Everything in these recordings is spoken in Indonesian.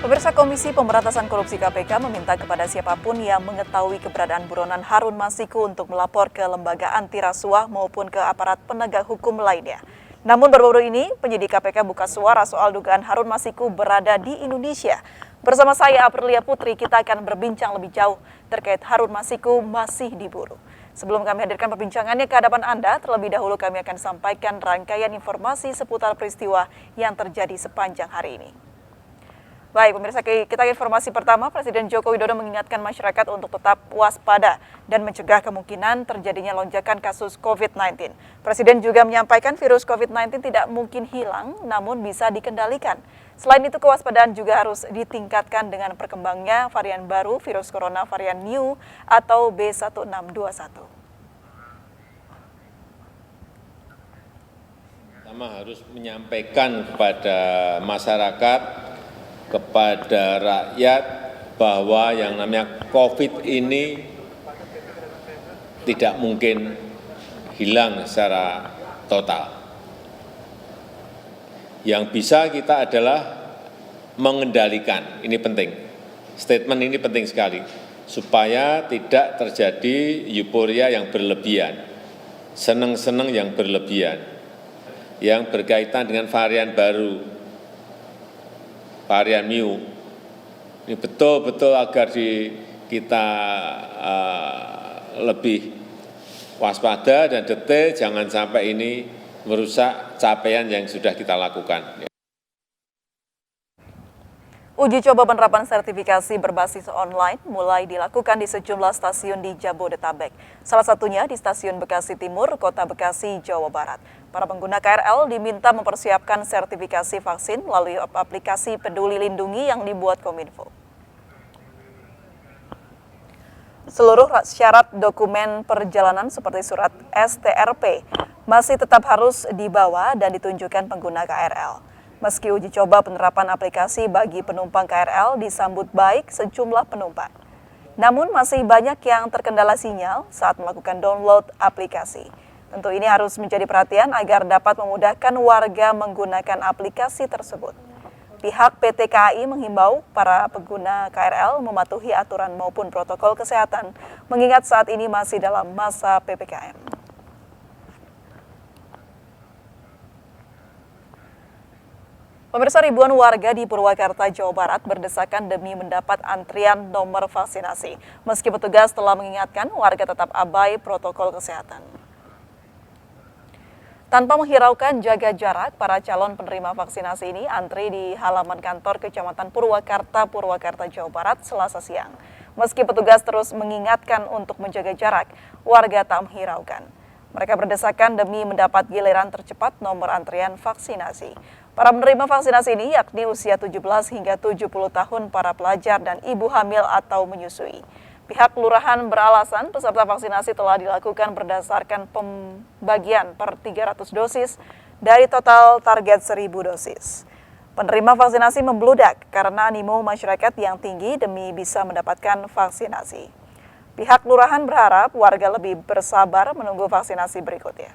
Pemirsa Komisi Pemberantasan Korupsi KPK meminta kepada siapapun yang mengetahui keberadaan buronan Harun Masiku untuk melapor ke lembaga anti rasuah maupun ke aparat penegak hukum lainnya. Namun baru-baru ini, penyidik KPK buka suara soal dugaan Harun Masiku berada di Indonesia. Bersama saya, Aprilia Putri, kita akan berbincang lebih jauh terkait Harun Masiku masih diburu. Sebelum kami hadirkan perbincangannya ke hadapan Anda, terlebih dahulu kami akan sampaikan rangkaian informasi seputar peristiwa yang terjadi sepanjang hari ini. Baik, pemirsa, kita informasi pertama, Presiden Joko Widodo mengingatkan masyarakat untuk tetap waspada dan mencegah kemungkinan terjadinya lonjakan kasus COVID-19. Presiden juga menyampaikan virus COVID-19 tidak mungkin hilang, namun bisa dikendalikan. Selain itu, kewaspadaan juga harus ditingkatkan dengan perkembangnya varian baru virus corona varian New atau B1621. Pertama harus menyampaikan kepada masyarakat, kepada rakyat bahwa yang namanya COVID ini tidak mungkin hilang secara total. Yang bisa kita adalah mengendalikan, ini penting. Statement ini penting sekali, supaya tidak terjadi euforia yang berlebihan, senang-senang yang berlebihan, yang berkaitan dengan varian baru, varian Mu. Ini betul-betul agar kita lebih waspada dan detail, jangan sampai ini merusak capaian yang sudah kita lakukan. Uji coba penerapan sertifikasi berbasis online mulai dilakukan di sejumlah stasiun di Jabodetabek. Salah satunya di Stasiun Bekasi Timur, Kota Bekasi, Jawa Barat. Para pengguna KRL diminta mempersiapkan sertifikasi vaksin melalui aplikasi Peduli Lindungi yang dibuat Kominfo. Seluruh syarat dokumen perjalanan seperti surat STRP masih tetap harus dibawa dan ditunjukkan pengguna KRL. Meski uji coba penerapan aplikasi bagi penumpang KRL disambut baik sejumlah penumpang. Namun masih banyak yang terkendala sinyal saat melakukan download aplikasi. Tentu ini harus menjadi perhatian agar dapat memudahkan warga menggunakan aplikasi tersebut. Pihak PT KAI menghimbau para pengguna KRL mematuhi aturan maupun protokol kesehatan, mengingat saat ini masih dalam masa PPKM. Pemirsa, ribuan warga di Purwakarta, Jawa Barat berdesakan demi mendapat antrian nomor vaksinasi. Meski petugas telah mengingatkan, warga tetap abai protokol kesehatan. Tanpa menghiraukan jaga jarak, para calon penerima vaksinasi ini antri di halaman kantor Kecamatan Purwakarta, Jawa Barat, Selasa siang. Meski petugas terus mengingatkan untuk menjaga jarak, warga tak menghiraukan. Mereka berdesakan demi mendapat giliran tercepat nomor antrian vaksinasi. Para penerima vaksinasi ini yakni usia 17 hingga 70 tahun, para pelajar dan ibu hamil atau menyusui. Pihak kelurahan beralasan peserta vaksinasi telah dilakukan berdasarkan pembagian per 300 dosis dari total target 1.000 dosis. Penerima vaksinasi membludak karena animo masyarakat yang tinggi demi bisa mendapatkan vaksinasi. Pihak kelurahan berharap warga lebih bersabar menunggu vaksinasi berikutnya.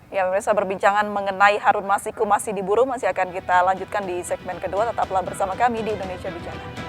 Ya, pemirsa, perbincangan mengenai Harun Masiku masih diburu masih akan kita lanjutkan di segmen kedua. Tetaplah bersama kami di Indonesia Bicara.